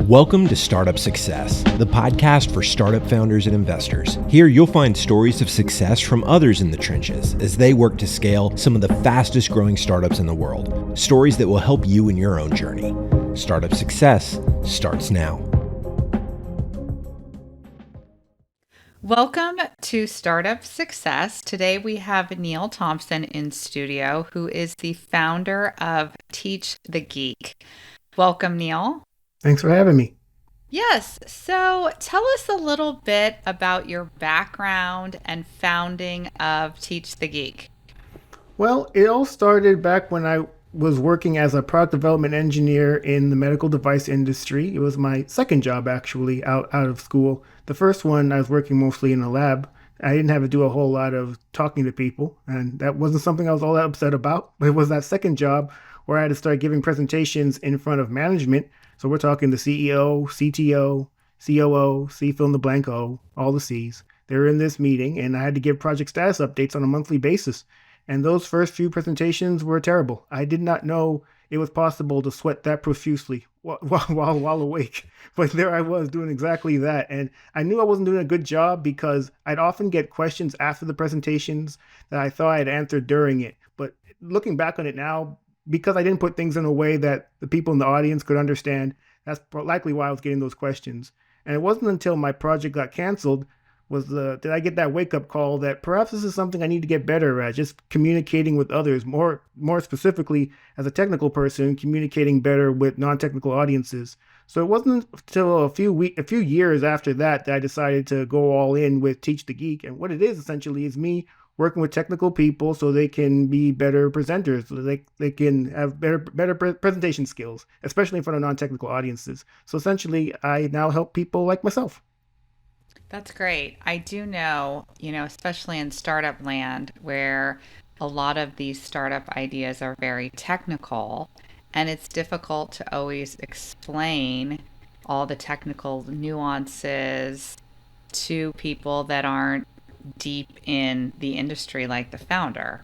Welcome to Startup Success, the podcast for startup founders and investors. Here you'll find stories of success from others in the trenches as they work to scale some of the fastest growing startups in the world. Stories that will help you in your own journey. Startup Success starts now. Welcome to Startup Success. Today we have Neil Thompson in studio, who is the founder of Teach the Geek. Welcome, Neil. Thanks for having me. Yes. So tell us a little bit about your background and founding of Teach the Geek. Well, it all started back when I was working as a product development engineer in the medical device industry. It was my second job, actually, out of school. The first one, I was working mostly in a lab. I didn't have to do a whole lot of talking to people, and that wasn't something I was all that upset about. But it was that second job where I had to start giving presentations in front of management. So we're talking the CEO, CTO, COO, C fill in the blank O, all the C's. They were in this meeting, and I had to give project status updates on a monthly basis. And those first few presentations were terrible. I did not know it was possible to sweat that profusely while awake. But there I was doing exactly that. And I knew I wasn't doing a good job because I'd often get questions after the presentations that I thought I'd answered during it. But looking back on it now, because I didn't put things in a way that the people in the audience could understand, that's likely why I was getting those questions. And it wasn't until my project got canceled did I get that wake-up call that perhaps this is something I need to get better at, just communicating with others, more specifically as a technical person, communicating better with non-technical audiences. So it wasn't until a few years after that I decided to go all in with Teach the Geek. And what it is essentially is me working with technical people so they can be better presenters, so they can have better presentation skills, especially in front of non-technical audiences. So essentially, I now help people like myself. That's great. I do know, especially in startup land where a lot of these startup ideas are very technical, and it's difficult to always explain all the technical nuances to people that aren't deep in the industry like the founder.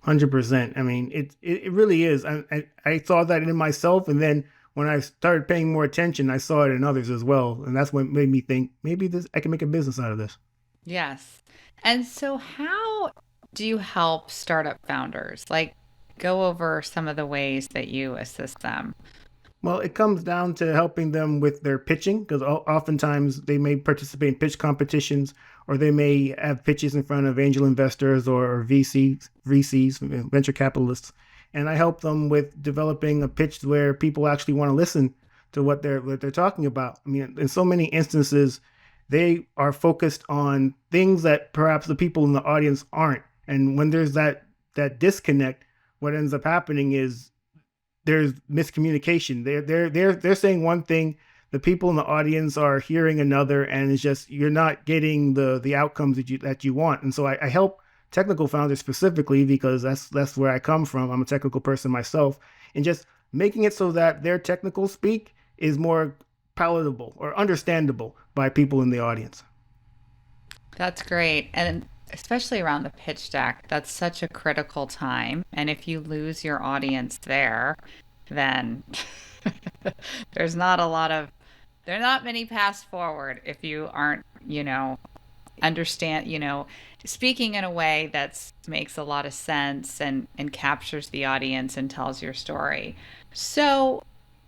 100%. I mean, it really is. I saw that in myself, and then when I started paying more attention, I saw it in others as well. And that's what made me think maybe I can make a business out of this. Yes. And so how do you help startup founders? Like, go over some of the ways that you assist them. Well, it comes down to helping them with their pitching, because oftentimes they may participate in pitch competitions, or they may have pitches in front of angel investors or VCs, venture capitalists. And I help them with developing a pitch where people actually want to listen to what they're talking about. I mean, in so many instances, they are focused on things that perhaps the people in the audience aren't. And when there's that disconnect, what ends up happening is there's miscommunication. They're saying one thing, the people in the audience are hearing another, and it's just you're not getting the outcomes that you want. And so I help technical founders specifically because that's where I come from. I'm a technical person myself, and just making it so that their technical speak is more palatable or understandable by people in the audience. That's great. And especially around the pitch deck, that's such a critical time. And if you lose your audience there, then there are not many paths forward if you aren't, understand, speaking in a way that makes a lot of sense and captures the audience and tells your story. So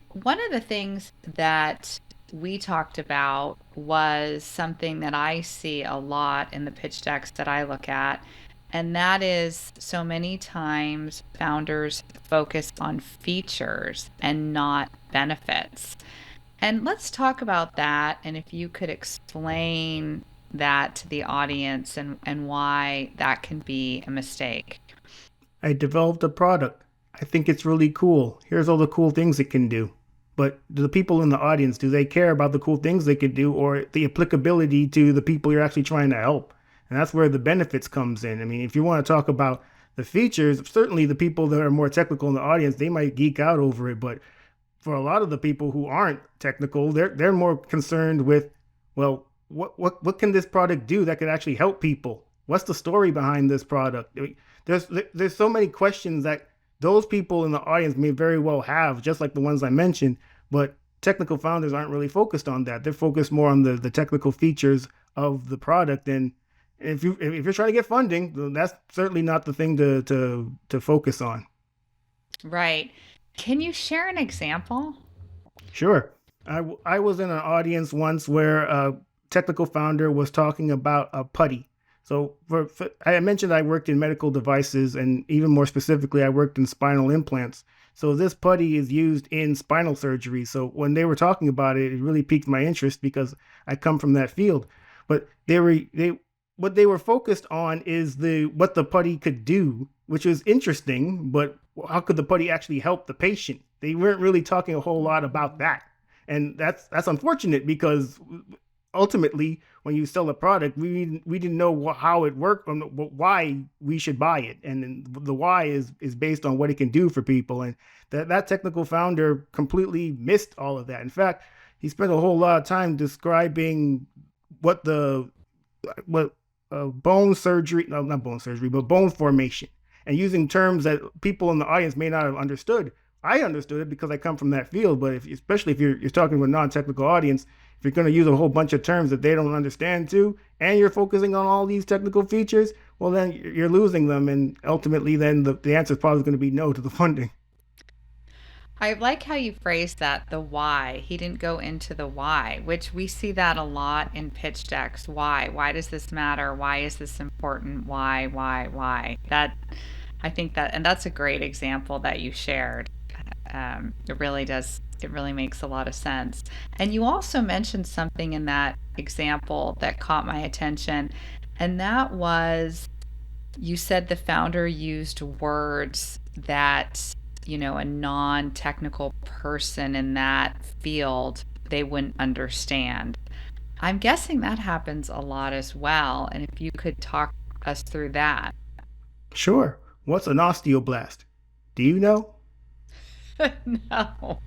one of the things that we talked about was something that I see a lot in the pitch decks that I look at, and that is so many times founders focus on features and not benefits. And let's talk about that, and if you could explain that to the audience and why that can be a mistake. I developed a product. I think it's really cool. Here's all the cool things it can do. But do the people in the audience, do they care about the cool things they can do or the applicability to the people you're actually trying to help? And that's where the benefits comes in. I mean, if you want to talk about the features, certainly the people that are more technical in the audience, they might geek out over it. But for a lot of the people who aren't technical, they're more concerned with, well, what can this product do that could actually help people? What's the story behind this product? I mean, there's so many questions that those people in the audience may very well have, just like the ones I mentioned, but technical founders aren't really focused on that. They're focused more on the technical features of the product. And if you're trying to get funding, then that's certainly not the thing to focus on. Right. Can you share an example? Sure. I was in an audience once where a technical founder was talking about a putty. So I mentioned I worked in medical devices, and even more specifically, I worked in spinal implants. So this putty is used in spinal surgery. So when they were talking about it, it really piqued my interest because I come from that field. But what they were focused on is what the putty could do, which was interesting, but how could the putty actually help the patient? They weren't really talking a whole lot about that. And that's unfortunate, because ultimately, when you sell a product, we didn't know how it worked, or why we should buy it, and the why is based on what it can do for people. And that technical founder completely missed all of that. In fact, he spent a whole lot of time describing what bone surgery, no, not bone surgery, but bone formation, and using terms that people in the audience may not have understood. I understood it because I come from that field, but especially if you're talking to a non-technical audience, if you're going to use a whole bunch of terms that they don't understand too, and you're focusing on all these technical features, well, then you're losing them, and ultimately then the answer is probably going to be no to the funding. I like how you phrased that, the why. He didn't go into the why, which we see that a lot in pitch decks. Why? Why does this matter? Why is this important? Why? I think and that's a great example that you shared. It really makes a lot of sense. And you also mentioned something in that example that caught my attention, and that was, you said the founder used words that, a non-technical person in that field, they wouldn't understand. I'm guessing that happens a lot as well. And if you could talk us through that. Sure. What's an osteoblast? Do you know? No.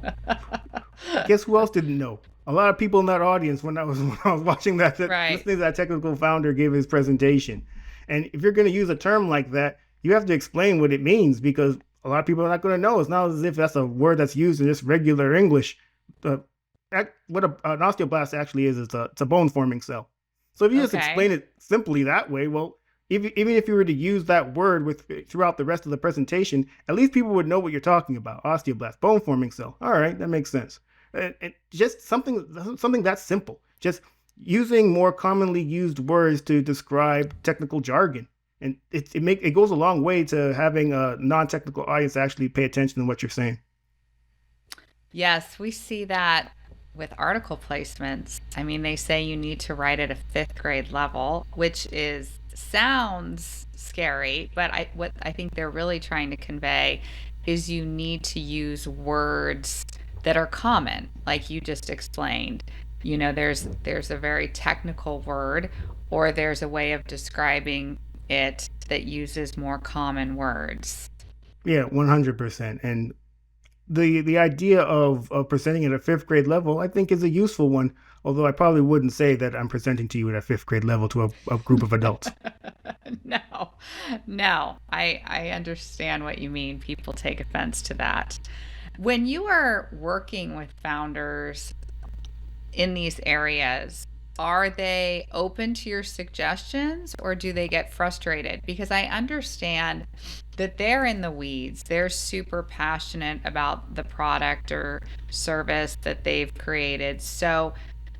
Guess who else didn't know? A lot of people in that audience when I was watching that, Right. listening to that technical founder give his presentation. And if you're going to use a term like that, you have to explain what it means, because a lot of people are not going to know. It's not as if that's a word that's used in just regular English. What an osteoblast actually is, it's a bone forming cell. So if you just explain it simply that way, well, even if you were to use that word throughout the rest of the presentation, at least people would know what you're talking about. Osteoblast, bone forming cell. All right, that makes sense. And just something that simple. Just using more commonly used words to describe technical jargon, and it goes a long way to having a non-technical audience actually pay attention to what you're saying. Yes, we see that with article placements. I mean, they say you need to write at a 5th grade level, which sounds scary, but what I think they're really trying to convey is you need to use words that are common, like you just explained. There's a very technical word, or there's a way of describing it that uses more common words. Yeah, 100%. And the idea of presenting at a 5th grade level, I think, is a useful one. Although I probably wouldn't say that I'm presenting to you at a 5th grade level to a group of adults. No, I understand what you mean. People take offense to that. When you are working with founders in these areas, are they open to your suggestions, or do they get frustrated? Because I understand that they're in the weeds. They're super passionate about the product or service that they've created. So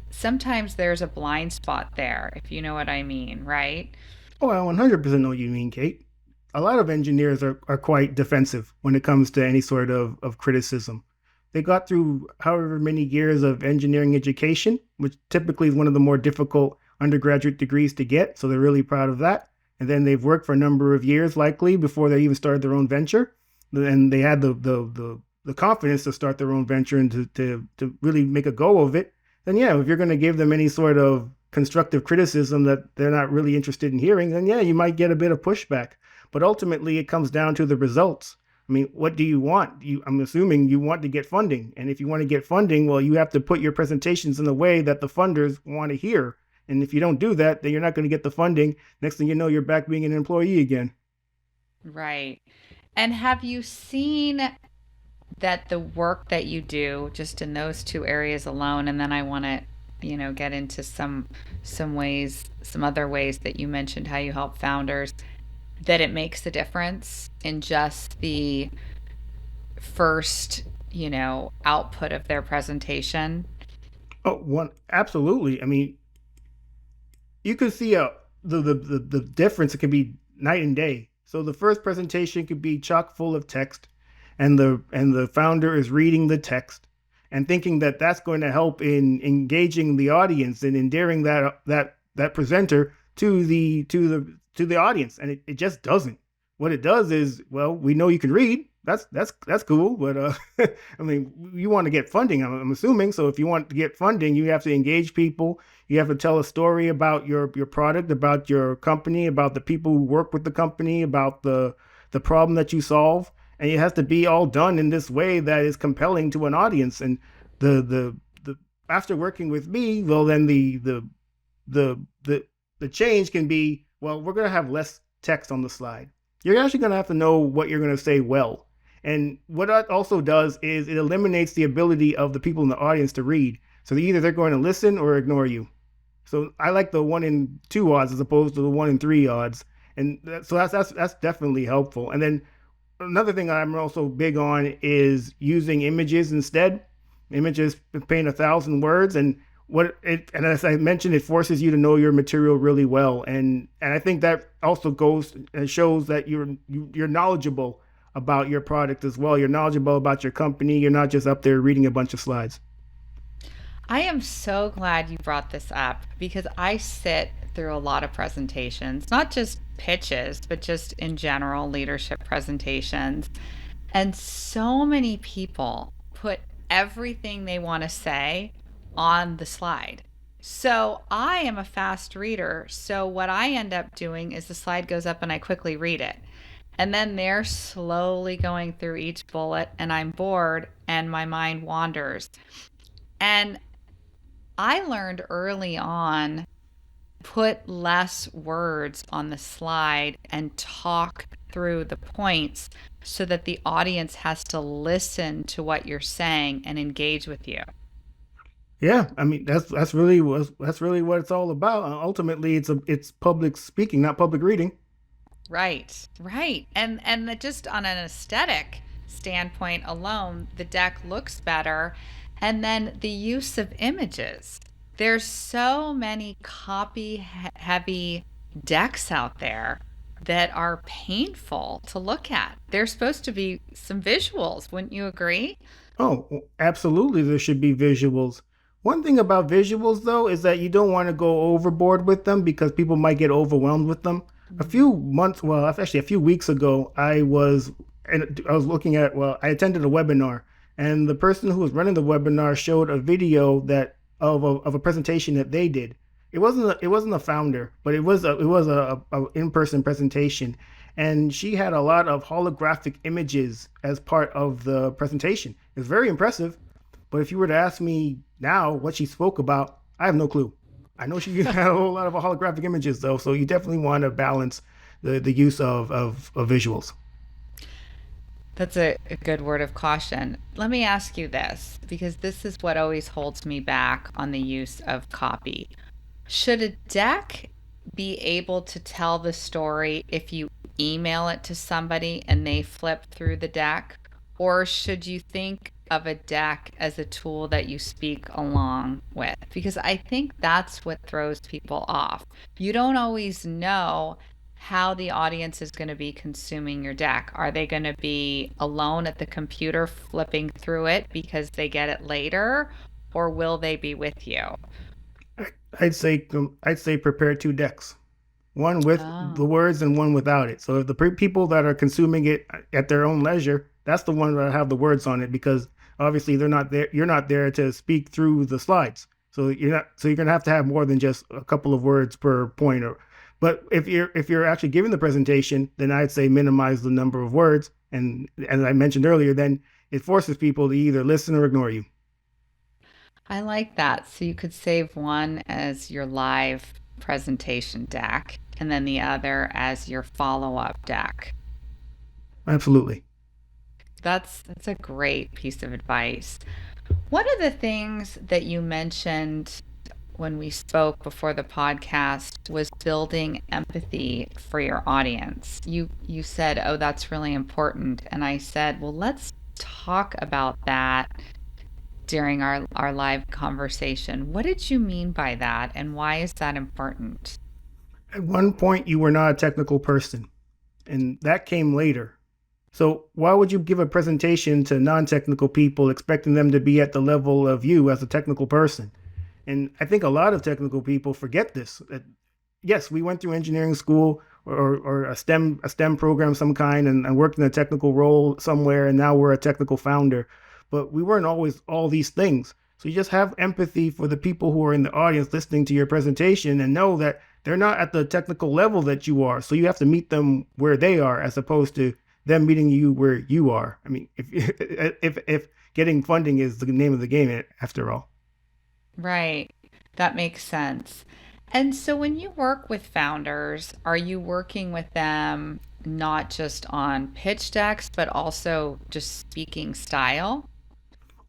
sometimes there's a blind spot there, if you know what I mean, right? Oh, I 100% know what you mean, Kate. A lot of engineers are quite defensive when it comes to any sort of criticism. They got through however many years of engineering education, which typically is one of the more difficult undergraduate degrees to get, so they're really proud of that. And then they've worked for a number of years, likely, before they even started their own venture. And they had the confidence to start their own venture and to really make a go of it. Then yeah, if you're going to give them any sort of constructive criticism that they're not really interested in hearing, then yeah, you might get a bit of pushback. But ultimately, it comes down to the results. I mean, what do you want? I'm assuming you want to get funding. And if you want to get funding, well, you have to put your presentations in a way that the funders want to hear. And if you don't do that, then you're not going to get the funding. Next thing you know, you're back being an employee again. Right. And have you seen that the work that you do just in those two areas alone, and then I want to, get into some other ways that you mentioned how you help founders, that it makes a difference in just the first, output of their presentation? Oh, one absolutely. I mean, you could see the difference. It can be night and day. So the first presentation could be chock full of text, and the founder is reading the text and thinking that that's going to help in engaging the audience and endearing that presenter to the audience, and it just doesn't. What it does is, well, we know you can read. That's cool, but I mean, you want to get funding, I'm assuming. So if you want to get funding, you have to engage people. You have to tell a story about your product, about your company, about the people who work with the company, about the problem that you solve, and it has to be all done in this way that is compelling to an audience. And the after working with me, well, then the change can be, well, we're going to have less text on the slide. You're actually going to have to know what you're going to say well. And what that also does is it eliminates the ability of the people in the audience to read. So either they're going to listen or ignore you. So I like the 1 in 2 odds as opposed to the 1 in 3 odds. And so that's definitely helpful. And then another thing I'm also big on is using images instead. Images paint 1,000 words, and and as I mentioned, it forces you to know your material really well. And I think that also goes and shows that you're knowledgeable about your product as well. You're knowledgeable about your company. You're not just up there reading a bunch of slides. I am so glad you brought this up because I sit through a lot of presentations, not just pitches, but just in general leadership presentations. And so many people put everything they want to say on the slide. So I am a fast reader. So what I end up doing is the slide goes up and I quickly read it. And then they're slowly going through each bullet and I'm bored and my mind wanders. And I learned early on, put less words on the slide and talk through the points so that the audience has to listen to what you're saying and engage with you. Yeah, I mean that's really what it's all about. Ultimately, it's public speaking, not public reading. Right, right. And just on an aesthetic standpoint alone, the deck looks better. And then the use of images. There's so many copy heavy decks out there that are painful to look at. There's supposed to be some visuals, wouldn't you agree? Oh, absolutely, there should be visuals. One thing about visuals, though, is that you don't want to go overboard with them because people might get overwhelmed with them. A few weeks ago, I was looking at, I attended a webinar, and the person who was running the webinar showed a video of a presentation that they did. It wasn't a founder, but it was a in-person presentation, and she had a lot of holographic images as part of the presentation. It was very impressive, but if you were to ask me now what she spoke about, I have no clue. I know she had a whole lot of holographic images though, so you definitely want to balance the use of visuals. That's a good word of caution. Let me ask you this, because this is what always holds me back on the use of copy. Should a deck be able to tell the story if you email it to somebody and they flip through the deck? Or should you think of a deck as a tool that you speak along with? Because I think that's what throws people off. You don't always know how the audience is going to be consuming your deck. Are they going to be alone at the computer flipping through it because they get it later, or will they be with you? I'd say prepare 2 decks, one with the words and one without it. So if the people that are consuming it at their own leisure, that's the one that have the words on it, because obviously they're not there. You're not there to speak through the slides, so you're going to have more than just a couple of words per point. But if you're actually giving the presentation, then I'd say minimize the number of words. And as I mentioned earlier, then it forces people to either listen or ignore you. I like that. So you could save one as your live presentation deck and then the other as your follow-up deck. Absolutely. That's a great piece of advice. One of the things that you mentioned when we spoke before the podcast was building empathy for your audience. You said, "Oh, that's really important." And I said, "Well, let's talk about that during our live conversation." What did you mean by that, and why is that important? At one point, you were not a technical person, and that came later. So why would you give a presentation to non-technical people expecting them to be at the level of you as a technical person? And I think a lot of technical people forget this. That yes, we went through engineering school or a STEM program of some kind and worked in a technical role somewhere, and now we're a technical founder. But we weren't always all these things. So you just have empathy for the people who are in the audience listening to your presentation and know that they're not at the technical level that you are. So you have to meet them where they are as opposed to them meeting you where you are. I mean, if getting funding is the name of the game after all. Right. That makes sense. And so when you work with founders, are you working with them not just on pitch decks, but also just speaking style?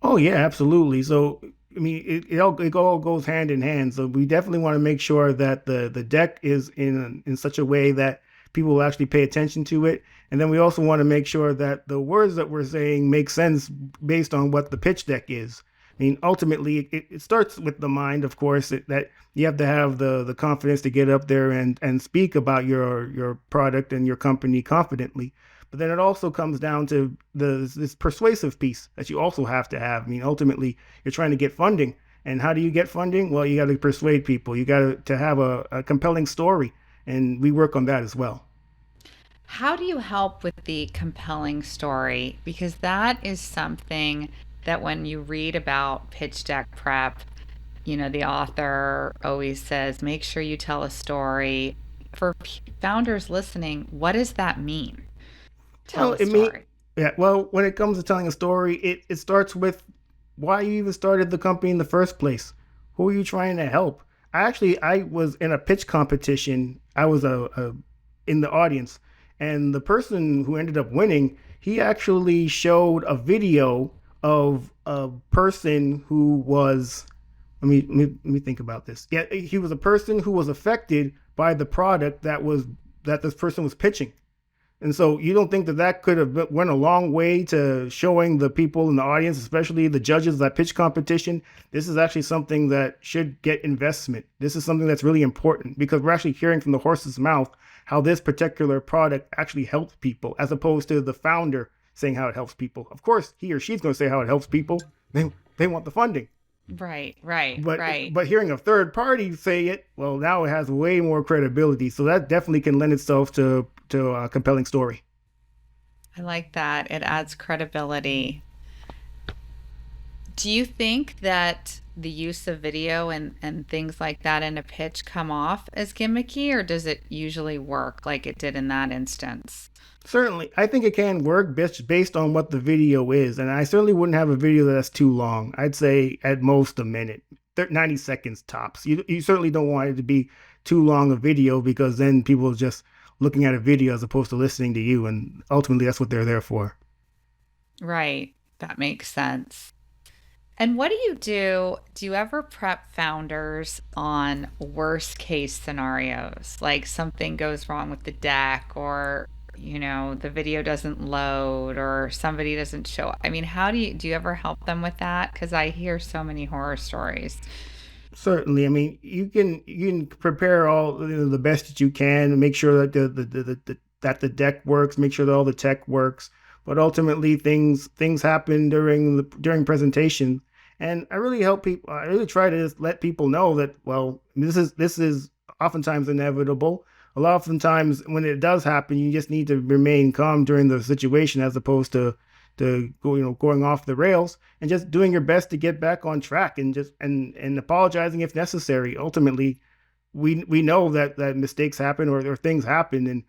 Oh yeah, absolutely. So I mean, it all goes hand in hand. So we definitely want to make sure that the deck is in such a way that people will actually pay attention to it, and then we also want to make sure that the words that we're saying make sense based on what the pitch deck is. I mean, ultimately, it starts with the mind, of course, that you have to have the confidence to get up there and speak about your product and your company confidently. But then it also comes down to this persuasive piece that you also have to have. I mean, ultimately, you're trying to get funding. And how do you get funding? Well, you got to persuade people. You got to have a compelling story. And we work on that as well. How do you help with the compelling story? Because that is something that when you read about pitch deck prep, the author always says, make sure you tell a story. For founders listening, what does that mean? Tell Well, a story. yeah, well, when it comes to telling a story, it starts with why you even started the company in the first place. Who are you trying to help? I was in a pitch competition. I was in the audience, and the person who ended up winning, he actually showed a video of a person who was, let me think about this. Yeah, he was a person who was affected by the product that this person was pitching. And so you don't think that could have went a long way to showing the people in the audience, especially the judges of that pitch competition, this is actually something that should get investment. This is something that's really important because we're actually hearing from the horse's mouth how this particular product actually helps people, as opposed to the founder saying how it helps people. Of course, he or she's going to say how it helps people. They want the funding. Right, right, But right. but hearing a third party say it, well, now it has way more credibility. So that definitely can lend itself to a compelling story. I like that. It adds credibility. Do you think that the use of video and things like that in a pitch come off as gimmicky, or does it usually work like it did in that instance? Certainly, I think it can work based on what the video is. And I certainly wouldn't have a video that's too long. I'd say at most a minute, 90 seconds tops. You certainly don't want it to be too long a video because then people are just looking at a video as opposed to listening to you. And ultimately, that's what they're there for. Right. That makes sense. And what do you do? Do you ever prep founders on worst case scenarios? Like something goes wrong with the deck or, the video doesn't load or somebody doesn't show up. I mean, how do you ever help them with that? Because I hear so many horror stories. Certainly, I mean, you can prepare all the best that you can and make sure that that the deck works, make sure that all the tech works. But ultimately, things happen during presentation, and I really help people. I really try to just let people know that this is oftentimes inevitable. A lot of times when it does happen, you just need to remain calm during the situation as opposed to going off the rails and just doing your best to get back on track and just and apologizing if necessary. Ultimately, we know that mistakes happen or things happen, and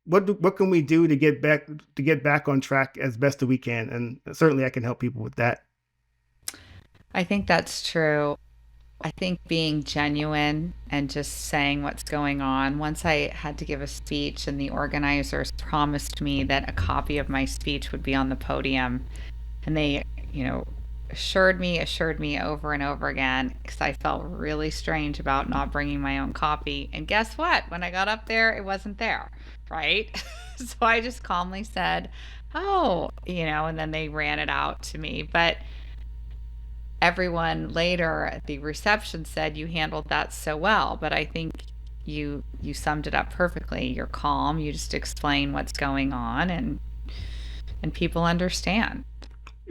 what can we do to get back on track as best as we can? And certainly I can help people with that. I think that's true. I think being genuine and just saying what's going on. Once I had to give a speech, and the organizers promised me that a copy of my speech would be on the podium, and they, you know, assured me over and over again, because I felt really strange about not bringing my own copy. And guess what? When I got up there, it wasn't there, right? So I just calmly said, "Oh," and then they ran it out to me. But everyone later at the reception said you handled that so well. But I think you summed it up perfectly. You're calm. You just explain what's going on, and people understand.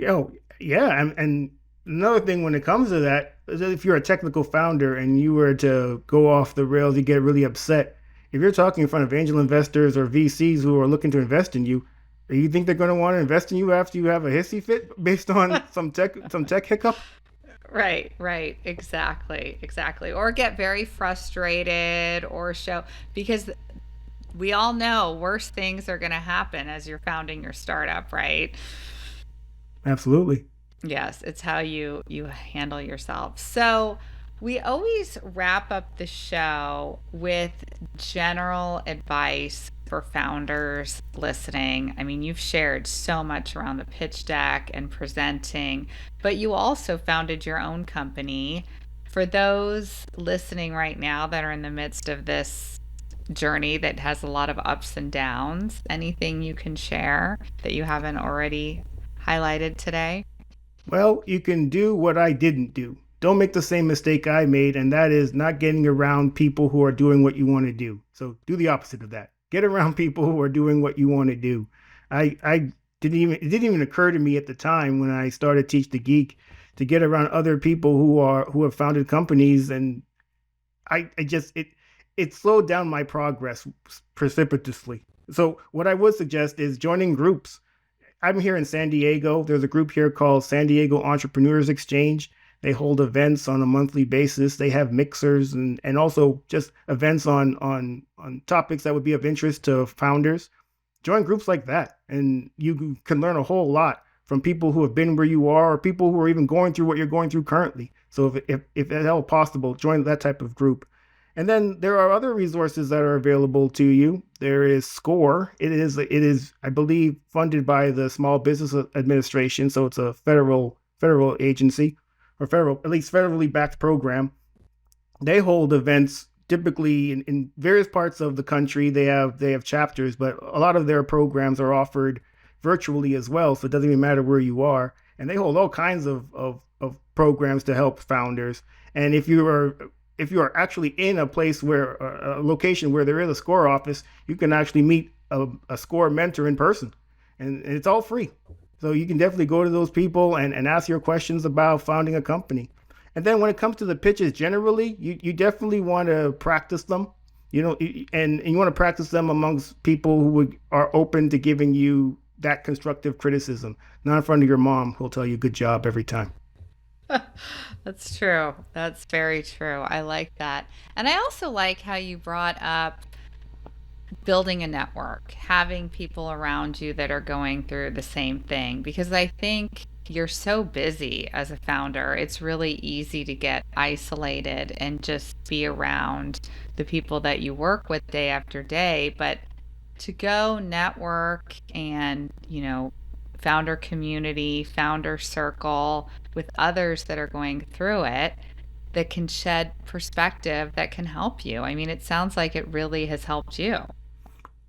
Oh, yeah. And another thing when it comes to that is that if you're a technical founder and you were to go off the rails, you get really upset. If you're talking in front of angel investors or VCs who are looking to invest in you, do you think they're going to want to invest in you after you have a hissy fit based on some tech hiccup? Right, exactly. Or get very frustrated, or because we all know worse things are going to happen as you're founding your startup, right? Absolutely. Yes, it's how you handle yourself. So we always wrap up the show with general advice for founders listening. I mean, you've shared so much around the pitch deck and presenting, but you also founded your own company. For those listening right now that are in the midst of this journey that has a lot of ups and downs, anything you can share that you haven't already highlighted today? Well, you can do what I didn't do. Don't make the same mistake I made, and that is not getting around people who are doing what you want to do. So do the opposite of that. Get around people who are doing what you want to do. It didn't even occur to me at the time when I started Teach the Geek to get around other people who have founded companies, and it slowed down my progress precipitously. So what I would suggest is joining groups. I'm here in San Diego. There's a group here called San Diego Entrepreneurs Exchange. They hold events on a monthly basis. They have mixers and also just events on topics that would be of interest to founders. Join groups like that, and you can learn a whole lot from people who have been where you are, or people who are even going through what you're going through currently. So if at all possible, join that type of group. And then there are other resources that are available to you. There is SCORE. It is, I believe, funded by the Small Business Administration. So it's a federal agency, or at least federally backed program. They hold events typically in various parts of the country. They have chapters, but a lot of their programs are offered virtually as well. So it doesn't even matter where you are. And they hold all kinds of programs to help founders. And if you are actually in a place where a location where there is a SCORE office, you can actually meet a SCORE mentor in person, and it's all free. So you can definitely go to those people and ask your questions about founding a company. And then when it comes to the pitches generally, you definitely want to practice them, and you want to practice them amongst people who are open to giving you that constructive criticism, not in front of your mom who'll tell you good job every time. That's true. That's very true. I like that. And I also like how you brought up building a network, having people around you that are going through the same thing, because I think you're so busy as a founder. It's really easy to get isolated and just be around the people that you work with day after day. But to go network and, founder community, founder circle with others that are going through it, that can shed perspective, that can help you. I mean, it sounds like it really has helped you.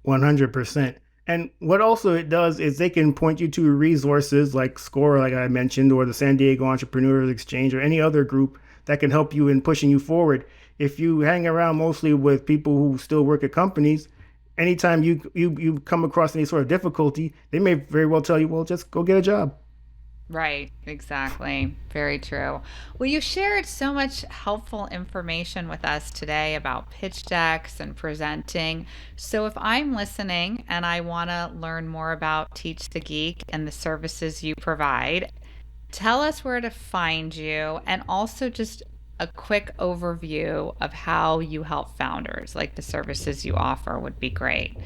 100%. And what also it does is they can point you to resources like SCORE, like I mentioned, or the San Diego Entrepreneurs Exchange, or any other group that can help you in pushing you forward. If you hang around mostly with people who still work at companies, anytime you come across any sort of difficulty, they may very well tell you, well, just go get a job. Right, exactly. Very true. Well, you shared so much helpful information with us today about pitch decks and presenting. So if I'm listening and I want to learn more about Teach the Geek and the services you provide, tell us where to find you, and also just a quick overview of how you help founders, like the services you offer would be great.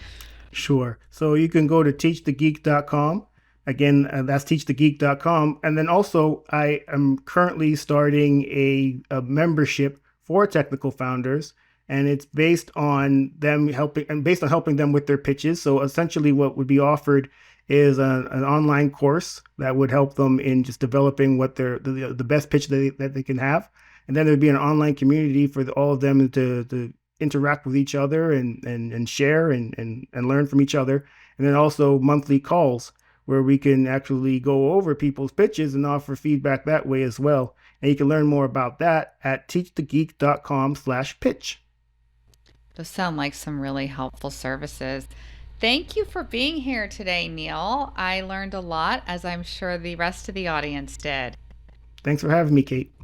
Sure. So you can go to teachthegeek.com. That's teachthegeek.com. And then also, I am currently starting a membership for technical founders, and it's based on helping them with their pitches. So essentially, what would be offered is an online course that would help them in just developing what the best pitch that they can have. And then there'd be an online community for all of them to interact with each other and share and learn from each other. And then also monthly calls where we can actually go over people's pitches and offer feedback that way as well. And you can learn more about that at teachthegeek.com/pitch. Those sound like some really helpful services. Thank you for being here today, Neil. I learned a lot, as I'm sure the rest of the audience did. Thanks for having me, Kate.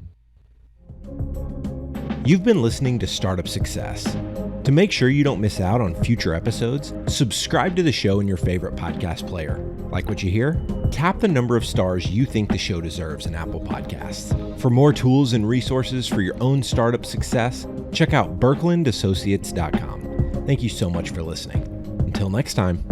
You've been listening to Startup Success. To make sure you don't miss out on future episodes, subscribe to the show in your favorite podcast player. Like what you hear? Tap the number of stars you think the show deserves in Apple Podcasts. For more tools and resources for your own startup success, check out birkelandassociates.com. Thank you so much for listening. Until next time.